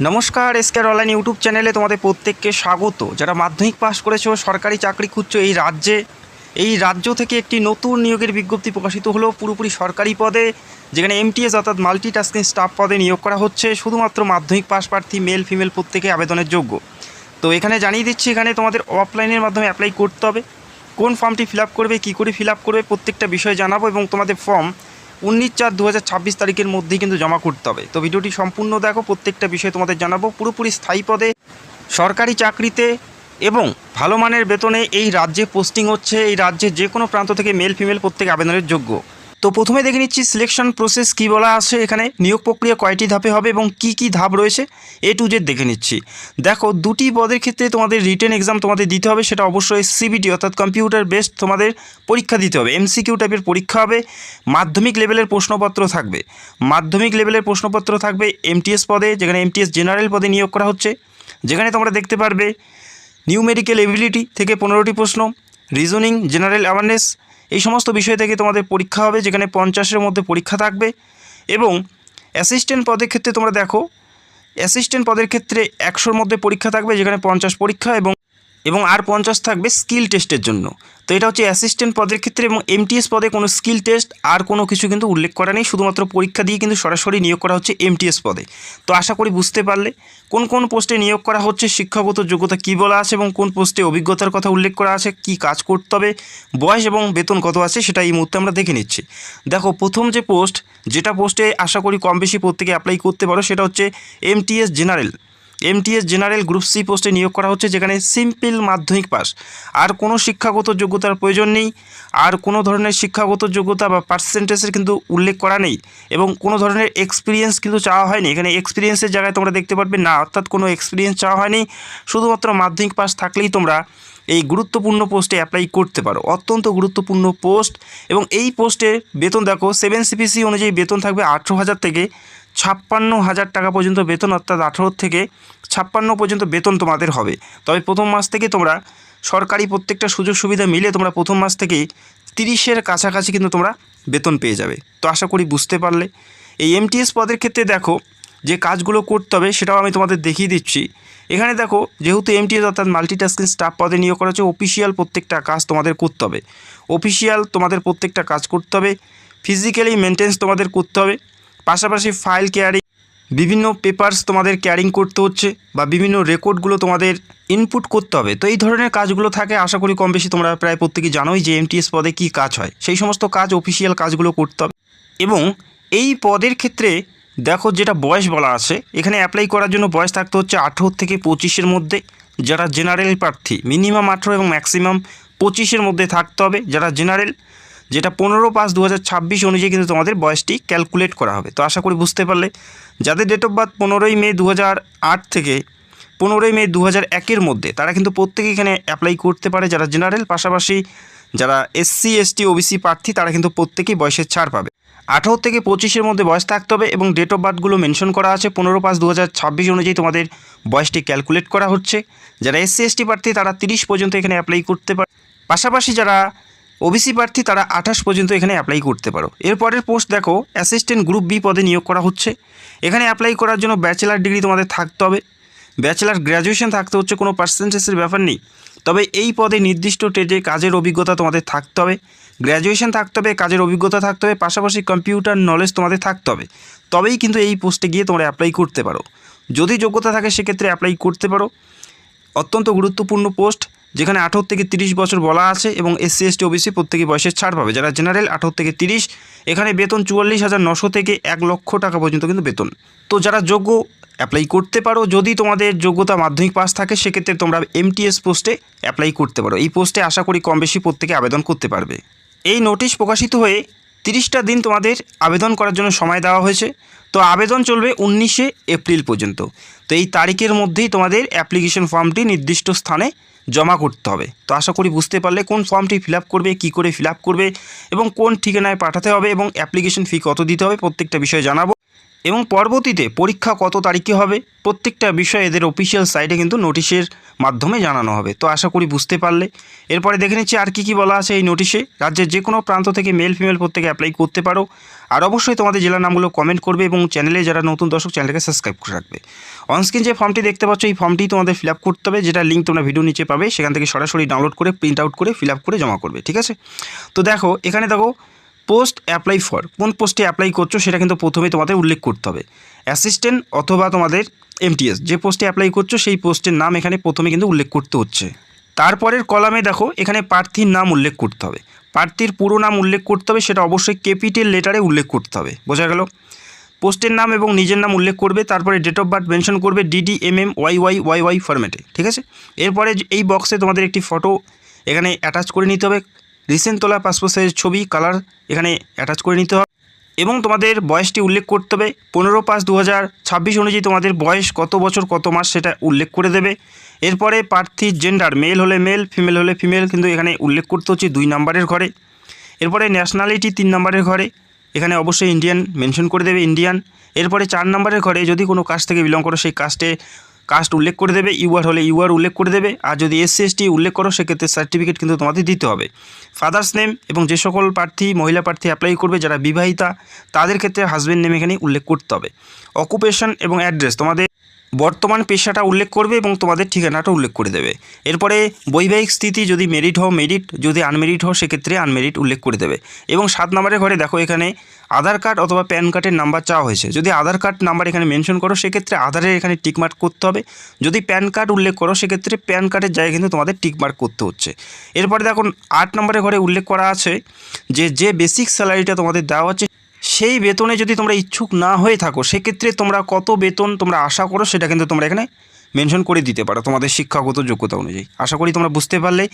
নমস্কার, এসকেআর online YouTube চ্যানেলে তোমাদের প্রত্যেককে স্বাগত। যারা মাধ্যমিক পাস করেছো, সরকারি চাকরি খুঁজছো এই রাজ্য থেকে একটি নতুন নিয়োগের বিজ্ঞপ্তি প্রকাশিত হলো পুরোপুরি সরকারি পদে, যেখানে এমটিএস অর্থাৎ মাল্টিটাস্কিং স্টাফ পদে নিয়োগ করা হচ্ছে। শুধুমাত্র মাধ্যমিক পাস প্রার্থী মেল ফিমেল প্রত্যেকে আবেদনের যোগ্য। তো এখানে জানিয়ে দিচ্ছি, এখানে তোমাদের অফলাইনের মাধ্যমে অ্যাপ্লাই করতে হবে। কোন ফর্মটি ফিল আপ করবে, কী করে ফিল আপ করবে, প্রত্যেকটা বিষয় জানাবো এবং তোমাদের ফর্ম 19/4/2026 তারিখের মধ্যেই কিন্তু জমা করতে হবে। তো ভিডিওটি সম্পূর্ণ দেখো, প্রত্যেকটা বিষয় তোমাদের জানাবো। পুরোপুরি স্থায়ী পদে সরকারি চাকরিতে এবং ভালো মানের বেতনে এই রাজ্যে পোস্টিং হচ্ছে। এই রাজ্যে যে কোনো প্রান্ত থেকে মেল ফিমেল প্রত্যেক আবেদনের যোগ্য। তো প্রথমে দেখে নিচ্ছি সিলেকশন প্রসেস কী বলা আছে, এখানে নিয়োগ প্রক্রিয়া কয়টি ধাপে হবে এবং কি কি ধাপ রয়েছে A to Z দেখে নিচ্ছি। দেখো, দুটি পদের ক্ষেত্রে তোমাদের রিটেন এক্সাম তোমাদের দিতে হবে, সেটা অবশ্যই সিবিটি অর্থাৎ কম্পিউটার বেসড তোমাদের পরীক্ষা দিতে হবে। MCQ টাইপের পরীক্ষা হবে। মাধ্যমিক লেভেলের প্রশ্নপত্র থাকবে। মাধ্যমিক লেভেলের প্রশ্নপত্র থাকবে এমটিএস পদে, যেখানে এমটিএস জেনারেল পদে নিয়োগ করা হচ্ছে। যেখানে তোমরা দেখতে পারবে নিউমেরিক্যাল এবিলিটি থেকে 15টি প্রশ্ন, রিজনিং, জেনারেল অ্যাওয়ারনেস, এই সমস্ত বিষয় থেকে তোমাদের পরীক্ষা হবে, যেখানে 50-এর মধ্যে পরীক্ষা থাকবে। এবং অ্যাসিস্ট্যান্ট পদের ক্ষেত্রে তোমরা দেখো, অ্যাসিস্ট্যান্ট পদের ক্ষেত্রে 100-র মধ্যে পরীক্ষা থাকবে, যেখানে 50 পরীক্ষা এবং আর 50 থাকবে স্কিল টেস্টের জন্য। তো এটা হচ্ছে অ্যাসিস্ট্যান্ট পদের ক্ষেত্রে। এবং এমটিএস পদে কোনো স্কিল টেস্ট আর কোনো কিছু কিন্তু উল্লেখ করা নেই, শুধুমাত্র পরীক্ষা দিয়ে কিন্তু সরাসরি নিয়োগ করা হচ্ছে এমটিএস পদে। তো আশা করি বুঝতে পারলে কোন কোন পোস্টে নিয়োগ করা হচ্ছে, শিক্ষাগত যোগ্যতা কী বলা আছে এবং কোন পোস্টে অভিজ্ঞতার কথা উল্লেখ করা আছে, কী কাজ করতে হবে, বয়স এবং বেতন কত আছে, সেটা এই মুহূর্তে আমরা দেখে নিচ্ছি। দেখো, প্রথম যে পোস্ট, যেটা পোস্টে আশা করি কম বেশি প্রত্যেকে অ্যাপ্লাই করতে পারো, সেটা হচ্ছে MTS general. MTS general group C পোস্টে নিয়োগ করা হচ্ছে, যেখানে সিম্পল মাধ্যমিক পাস, আর কোনো শিক্ষাগত যোগ্যতার প্রয়োজন নেই, আর কোনো ধরনের শিক্ষাগত যোগ্যতা বা পার্সেন্টেজের কিন্তু উল্লেখ করা নেই, এবং কোনো ধরনের এক্সপিরিয়েন্স কিন্তু চাওয়া হয়নি। এখানে এক্সপিরিয়েন্সের জায়গায় তোমরা দেখতে পারবে না, অর্থাৎ কোনো এক্সপিরিয়েন্স চাওয়া হয়নি, শুধুমাত্র মাধ্যমিক পাস থাকলেই তোমরা এই গুরুত্বপূর্ণ পোস্টে অ্যাপ্লাই করতে পারো। অত্যন্ত গুরুত্বপূর্ণ পোস্ট। এবং এই পোস্টের বেতন দেখো, 7 CPC অনুযায়ী বেতন থাকবে 18,000 থেকে 56,000 টাকা পর্যন্ত বেতন, অর্থাৎ 18 থেকে 56 পর্যন্ত বেতন তোমাদের হবে। তবে প্রথম মাস থেকে তোমরা সরকারি প্রত্যেকটা সুযোগ সুবিধা মিলে তোমরা প্রথম মাস থেকে 30-এর কাছাকাছি কিন্তু তোমরা বেতন পেয়ে যাবে। তো আশা করি বুঝতে পারলে। এই এমটিএস পদের ক্ষেত্রে দেখো, যে কাজগুলো করতে হবে সেটাও আমি তোমাদের দেখিয়ে দিচ্ছি। এখানে দেখো, যেহেতু এমটিএস অর্থাৎ মাল্টিটাস্কিং স্টাফ পদে নিয়োগ করা হচ্ছে, অফিসিয়াল প্রত্যেকটা কাজ তোমাদের করতে হবে। অফিসিয়াল তোমাদের প্রত্যেকটা কাজ করতে হবে। ফিজিক্যালি মেনটেন্স তোমাদের করতে হবে। পাশাপাশি ফাইল কেয়ারিং, বিভিন্ন পেপারস তোমাদের ক্যারিং করতে হচ্ছে, বা বিভিন্ন রেকর্ডগুলো তোমাদের ইনপুট করতে হবে। তো এই ধরনের কাজগুলো থাকে। আশা করি কম বেশি তোমরা প্রায় প্রত্যেকেই জানোই যে এমটিএস পদে কী কাজ হয়, সেই সমস্ত কাজ অফিসিয়াল কাজগুলো করতে হবে। এবং এই পদের ক্ষেত্রে দেখো, যেটা বয়স বলা আছে, এখানে অ্যাপ্লাই করার জন্য বয়স থাকতে হচ্ছে 18 থেকে 25-এর মধ্যে। যারা জেনারেল প্রার্থী মিনিমাম 18 এবং ম্যাক্সিমাম 25-এর মধ্যে থাকতে হবে যারা জেনারেল, যেটা 15/5/2026 অনুযায়ী কিন্তু তোমাদের বয়সটি ক্যালকুলেট করা হবে। তো আশা করি বুঝতে পারলে। যাদের ডেট অফ বার্থ 15ই মে 2008 থেকে 15ই মে 2001-এর মধ্যে, তারা কিন্তু প্রত্যেকে এখানে অ্যাপ্লাই করতে পারে যারা জেনারেল। পাশাপাশি যারা SC ST OBC প্রার্থী, তারা কিন্তু প্রত্যেকেই বয়সের ছাড় পাবে। 18 থেকে 25-এর মধ্যে বয়স থাকতে হবে এবং ডেট অফ বার্থগুলো মেনশন করা আছে। 15/5/2026 অনুযায়ী তোমাদের বয়সটি ক্যালকুলেট করা হচ্ছে। যারা SC ST প্রার্থী, তারা 30 পর্যন্ত এখানে অ্যাপ্লাই করতে পারে। পাশাপাশি যারা ওবিসি প্রার্থী, তারা 28 পর্যন্ত এখানে অ্যাপ্লাই করতে পারো। এরপরের পোস্ট দেখো, অ্যাসিস্ট্যান্ট গ্রুপ বি পদে নিয়োগ করা হচ্ছে। এখানে অ্যাপ্লাই করার জন্য ব্যাচেলার ডিগ্রি তোমাদের থাকতে হবে। ব্যাচেলার গ্র্যাজুয়েশন থাকতে হচ্ছে, কোনো পার্সেন্টেজের ব্যাপার নেই। তবে এই পদে নির্দিষ্ট ট্রেডে কাজের অভিজ্ঞতা তোমাদের থাকতে হবে, গ্র্যাজুয়েশন থাকতে হবে, কাজের অভিজ্ঞতা থাকতে হবে, পাশাপাশি কম্পিউটার নলেজ তোমাদের থাকতে হবে। তবেই কিন্তু এই পোস্টে গিয়ে তোমরা অ্যাপ্লাই করতে পারো। যদি যোগ্যতা থাকে সেক্ষেত্রে অ্যাপ্লাই করতে পারো। অত্যন্ত গুরুত্বপূর্ণ পোস্ট, যেখানে 18 থেকে 30 বছর বলা আছে এবং SC ST OBC প্রত্যেকে বয়সের ছাড় পাবে। যারা জেনারেল 18 থেকে 30, এখানে বেতন 44,900 থেকে 1 লক্ষ টাকা পর্যন্ত কিন্তু বেতন। তো যারা যোগ্য অ্যাপ্লাই করতে পারো। যদি তোমাদের যোগ্যতা মাধ্যমিক পাস থাকে সেক্ষেত্রে তোমরা এমটিএস পোস্টে অ্যাপ্লাই করতে পারো। এই পোস্টে আশা করি কম বেশি প্রত্যেকে আবেদন করতে পারবে। এই নোটিশ প্রকাশিত হয়ে 30টা দিন তোমাদের আবেদন করার জন্য সময় দেওয়া হয়েছে। তো আবেদন চলবে 19শে এপ্রিল পর্যন্ত। তো এই তারিখের মধ্যেই তোমাদের অ্যাপ্লিকেশন ফর্মটি নির্দিষ্ট স্থানে জমা করতে হবে। তো আশা করি বুঝতে পারলে কোন ফর্মটি ফিল আপ করবে, কী করে ফিল আপ করবে এবং কোন ঠিকানায় পাঠাতে হবে এবং অ্যাপ্লিকেশন ফি কত দিতে হবে, প্রত্যেকটা বিষয় জানাবো। এবং পরবর্তীতে পরীক্ষা কত তারিখে হবে প্রত্যেকটা বিষয় এদের অফিসিয়াল সাইটে কিন্তু নোটিশের মাধ্যমে জানানো হবে। তো আশা করি বুঝতে পারলে। এরপরে দেখে নিচ্ছি আর কী বলা আছে এই নোটিশে। রাজ্যের যে কোনো প্রান্ত থেকে মেল ফিমেল প্রত্যেকে অ্যাপ্লাই করতে পারো। আর অবশ্যই তোমাদের জেলার নামগুলো কমেন্ট করবে এবং চ্যানেলে যারা নতুন দর্শক চ্যানেলটাকে সাবস্ক্রাইব করে রাখবে। অনস্ক্রিন যে ফর্মটি দেখতে পাচ্ছ এই ফর্মটি তোমাদের ফিল আপ করতে হবে, যেটা লিঙ্ক তোমরা ভিডিও নিচে পাবে, সেখান থেকে সরাসরি ডাউনলোড করে প্রিন্ট আউট করে ফিল আপ করে জমা করবে। ঠিক আছে, তো দেখো এখানে দেখো পোস্ট অ্যাপ্লাই ফর, কোন পোস্টে অ্যাপ্লাই করছো সেটা কিন্তু প্রথমে তোমাদের উল্লেখ করতে হবে। অ্যাসিস্ট্যান্ট অথবা তোমাদের এমটিএস যে পোস্টে অ্যাপ্লাই করছো সেই পোস্টের নাম এখানে প্রথমে কিন্তু উল্লেখ করতে হচ্ছে। তারপরের কলামে দেখো এখানে প্রার্থীর নাম উল্লেখ করতে হবে, প্রার্থীর পুরো নাম উল্লেখ করতে হবে, সেটা অবশ্যই ক্যাপিটাল লেটারে উল্লেখ করতে হবে। বোঝা গেল? পোস্টের নাম এবং নিজের নাম উল্লেখ করবে, তারপরে ডেট অফ বার্থ মেনশন করবে DDMMYYYY ফরম্যাটে। ঠিক আছে, এরপরে এই বক্সে তোমাদের একটি ফটো এখানে অ্যাটাচ করে নিতে হবে, রিসেন্ট তোলা পাসপোর্ট সাইজের ছবি কালার এখানে অ্যাটাচ করে নিতে হবে এবং তোমাদের বয়সটি উল্লেখ করতে হবে। 15/5/2026 অনুযায়ী তোমাদের বয়স কত বছর কত মাস সেটা উল্লেখ করে দেবে। এরপরে প্রার্থীর জেন্ডার মেল হলে মেল, ফিমেল হলে ফিমেল কিন্তু এখানে উল্লেখ করতে হচ্ছে 2 নম্বরের ঘরে। এরপরে ন্যাশনালিটি 3 নম্বরের ঘরে, এখানে অবশ্যই ইন্ডিয়ান মেনশন করে দেবে, ইন্ডিয়ান। এরপরে 4 নম্বরের ঘরে যদি কোনো কাস্ট থেকে বিলং করো সেই কাস্ট উল্লেখ করে দেবে, ইউআর হলে ইউআর উল্লেখ করে দেবে। আর যদি SC/ST উল্লেখ করো সেক্ষেত্রে সার্টিফিকেট কিন্তু তোমাদের দিতে হবে। ফাদার্স নেম এবং যে সকল প্রার্থী মহিলা প্রার্থী অ্যাপ্লাই করবে যারা বিবাহিতা তাদের ক্ষেত্রে হাজব্যান্ড নেম এখানে উল্লেখ করতে হবে। অকুপেশন এবং অ্যাড্রেস তোমাদের বর্তমান পেশাটা উল্লেখ করবে এবং তোমাদের ঠিকানাটা উল্লেখ করে দেবে। এরপরে বৈবাহিক স্থিতি যদি মেরিড হও মেরিড, যদি আনমেরিড হও সেক্ষেত্রে আনমেরিড উল্লেখ করে দেবে। এবং 7 নম্বরের ঘরে দেখো এখানে আধার কার্ড অথবা প্যান কার্ডের নাম্বার চাওয়া হয়েছে, যদি আধার কার্ড নাম্বার এখানে মেনশন করো সেক্ষেত্রে আধারের এখানে টিকমার্ক করতে হবে, যদি প্যান কার্ড উল্লেখ করো সেক্ষেত্রে প্যান কার্ডের জায়গায় কিন্তু তোমাদের টিকমার্ক করতে হচ্ছে। এরপরে দেখো 8 নম্বরের ঘরে উল্লেখ করা আছে যে বেসিক স্যালারিটা তোমাদের দেওয়া হচ্ছে সেই বেতনে যদি তোমরা ইচ্ছুক না হয়ে থাকো সেক্ষেত্রে তোমরা কত বেতন তোমরা আশা করো সেটা কিন্তু তোমরা এখানে মেনশন করে দিতে পারো তোমাদের শিক্ষাগত যোগ্যতা অনুযায়ী। আশা করি তোমরা বুঝতে পারলে।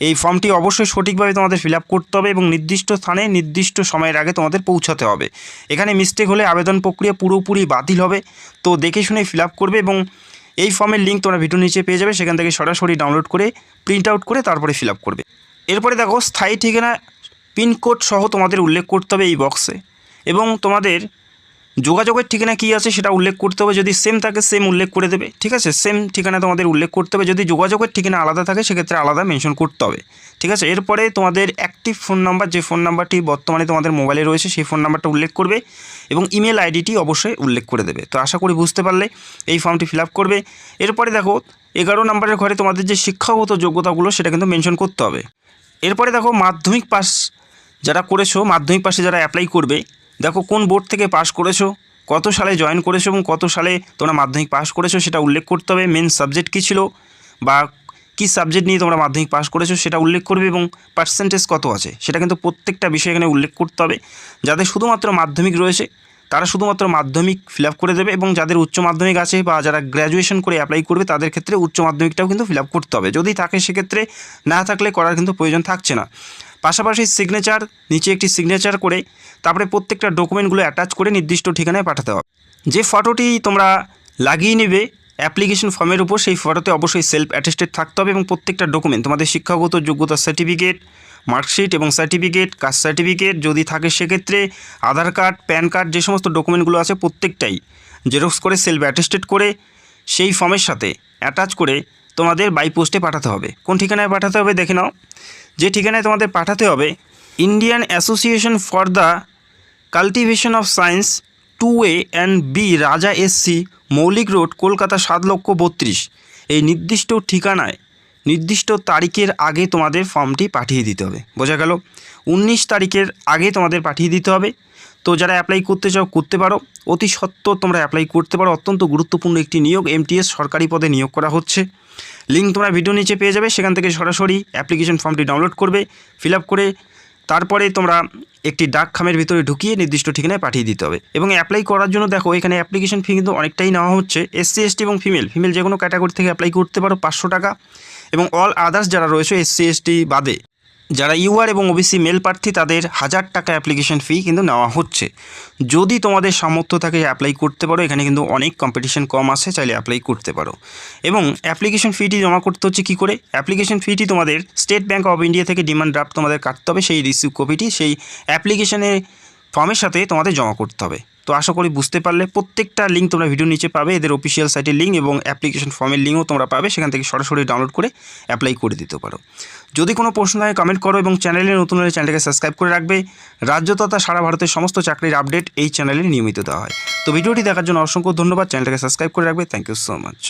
এই ফর্মটি অবশ্যই সঠিকভাবে তোমাদের ফিল আপ করতে হবে এবং নির্দিষ্ট স্থানে নির্দিষ্ট সময়ের আগে তোমাদের পৌঁছাতে হবে। এখানে মিস্টেক হলে আবেদন প্রক্রিয়া পুরোপুরি বাতিল হবে, তো দেখে শুনে ফিল আপ করবে। এবং এই ফর্মের লিঙ্ক তোমরা ভিডিও নিচে পেয়ে যাবে, সেখান থেকে সরাসরি ডাউনলোড করে প্রিন্ট আউট করে তারপরে ফিল আপ করবে। এরপরে দেখো স্থায়ী ঠিকানা পিনকোড সহ তোমাদের উল্লেখ করতে হবে এই বক্সে এবং তোমাদের যোগাযোগের ঠিকানা কী আছে সেটা উল্লেখ করতে হবে, যদি সেম থাকে সেম উল্লেখ করে দেবে। ঠিক আছে, সেম ঠিকানা তোমাদের উল্লেখ করতে হবে, যদি যোগাযোগের ঠিকানা আলাদা থাকে সেক্ষেত্রে আলাদা মেনশন করতে হবে। ঠিক আছে, এরপরে তোমাদের অ্যাক্টিভ ফোন নাম্বার যে ফোন নাম্বারটি বর্তমানে তোমাদের মোবাইলে রয়েছে সেই ফোন নাম্বারটা উল্লেখ করবে এবং ইমেল আইডিটি অবশ্যই উল্লেখ করে দেবে। তো আশা করি বুঝতে পারলে। এই ফর্মটি ফিল আপ করবে। এরপরে দেখো 11 নম্বরের ঘরে তোমাদের যে শিক্ষাগত যোগ্যতাগুলো সেটা কিন্তু মেনশন করতে হবে। এরপরে দেখো মাধ্যমিক পাস যারা করেছো, মাধ্যমিক পাশে যারা অ্যাপ্লাই করবে, দেখো কোন বোর্ড থেকে পাস করেছো, কত সালে জয়েন করেছো এবং কত সালে তোমরা মাধ্যমিক পাস করেছো সেটা উল্লেখ করতে হবে। মেন সাবজেক্ট কী ছিল বা কী সাবজেক্ট নিয়ে তোমরা মাধ্যমিক পাস করেছো সেটা উল্লেখ করবে এবং পার্সেন্টেজ কত আছে সেটা কিন্তু প্রত্যেকটা বিষয় এখানে উল্লেখ করতে হবে। যাদের শুধুমাত্র মাধ্যমিক রয়েছে তারা শুধুমাত্র মাধ্যমিক ফিল আপ করে দেবে এবং যাদের উচ্চ মাধ্যমিক আছে বা যারা গ্র্যাজুয়েশন করে অ্যাপ্লাই করবে তাদের ক্ষেত্রে উচ্চ মাধ্যমিকটাও কিন্তু ফিল আপ করতে হবে। যদি থাকে সেক্ষেত্রে, না থাকলে করার কিন্তু প্রয়োজন থাকছে না। পাশাপাশি সিগনেচার নিচে একটি সিগনেচার করে তারপরে প্রত্যেকটা ডকুমেন্টগুলো অ্যাটাচ করে নির্দিষ্ট ঠিকানায় পাঠাতে হবে। যে ফটোটি তোমরা লাগিয়ে নেবে অ্যাপ্লিকেশন ফর্মের উপর সেই ফটোতে অবশ্যই সেলফ অ্যাটেস্টেড থাকতে হবে এবং প্রত্যেকটা ডকুমেন্ট তোমাদের শিক্ষাগত যোগ্যতা সার্টিফিকেট, মার্কশিট এবং সার্টিফিকেট, কাস্ট সার্টিফিকেট যদি থাকে সেক্ষেত্রে আধার কার্ড, প্যান কার্ড যে সমস্ত ডকুমেন্টগুলো আছে প্রত্যেকটাই জেরক্স করে সেলফ অ্যাটেস্টেড করে সেই ফর্মের সাথে অ্যাটাচ করে তোমাদের বাই পোস্টে পাঠাতে হবে। কোন ঠিকানায় পাঠাতে হবে দেখে নাও। যে ঠিকানায় তোমাদের পাঠাতে হবে Indian association for the cultivation of science 2A and B রাজা SC মৌলিক রোড কলকাতা 7,32,000 এই নির্দিষ্ট ঠিকানায় নির্দিষ্ট তারিখের আগে তোমাদের ফর্মটি পাঠিয়ে দিতে হবে। বোঝা গেল? 19 তারিখের আগে তোমাদের পাঠিয়ে দিতে হবে। তো যারা অ্যাপ্লাই করতে চাও করতে পারো, অতি সত্বর তোমরা অ্যাপ্লাই করতে পারো। অত্যন্ত গুরুত্বপূর্ণ একটি নিয়োগ, MTS সরকারি পদে নিয়োগ করা হচ্ছে। লিঙ্ক তোমরা ভিডিও নিচে পেয়ে যাবে, সেখান থেকে সরাসরি অ্যাপ্লিকেশন ফর্মটি ডাউনলোড করবে, ফিল আপ করে তারপরে তোমরা একটি ডাক খামের ভিতরে ঢুকিয়ে নির্দিষ্ট ঠিকানায় পাঠিয়ে দিতে হবে। এবং অ্যাপ্লাই করার জন্য দেখো এখানে অ্যাপ্লিকেশন ফি কিন্তু অনেকটাই নেওয়া হচ্ছে। SC/ST এবং ফিমেল যে কোনো ক্যাটাগরি থেকে অ্যাপ্লাই করতে পারো 500 টাকা এবং অল আদার্স যারা রয়েছে SC/ST বাদে যারা UR এবং OBC মেল প্রার্থী তাদের 1000 টাকা অ্যাপ্লিকেশন ফি কিন্তু নেওয়া হচ্ছে। যদি তোমাদের সামর্থ্য থাকে অ্যাপ্লাই করতে পারো, এখানে কিন্তু অনেক কম্পিটিশন কম আছে, চাইলে অ্যাপ্লাই করতে পারো। এবং অ্যাপ্লিকেশন ফিটি জমা করতে হচ্ছে কী করে? অ্যাপ্লিকেশন ফিটি তোমাদের স্টেট ব্যাঙ্ক অফ ইন্ডিয়া থেকে ডিমান্ড ড্রাফট তোমাদের কাটতে হবে, সেই রিসিভ কপিটি সেই অ্যাপ্লিকেশনের ফর্মের সাথে তোমাদের জমা করতে হবে। তো আশা করি বুঝতে পারলে। প্রত্যেকটা লিঙ্ক তোমরা ভিডিও নিচে পাবে, এদের অফিসিয়াল সাইটের লিঙ্ক এবং অ্যাপ্লিকেশন ফর্মের লিঙ্কও তোমরা পাবে, সেখান থেকে সরাসরি ডাউনলোড করে অ্যাপ্লাই করে দিতে পারো। যদি কোনো প্রশ্ন থাকে কমেন্ট করো এবং চ্যানেলে নতুন হলে চ্যানেলটাকে সাবস্ক্রাইব করে রাখবে। রাজ্য তথা সারা ভারতের সমস্ত চাকরির আপডেট এই চ্যানেলে নিয়মিত দেওয়া হয়। তো ভিডিওটি দেখার জন্য অসংখ্য ধন্যবাদ। চ্যানেলটাকে সাবস্ক্রাইব করে রাখবে। Thank you so much.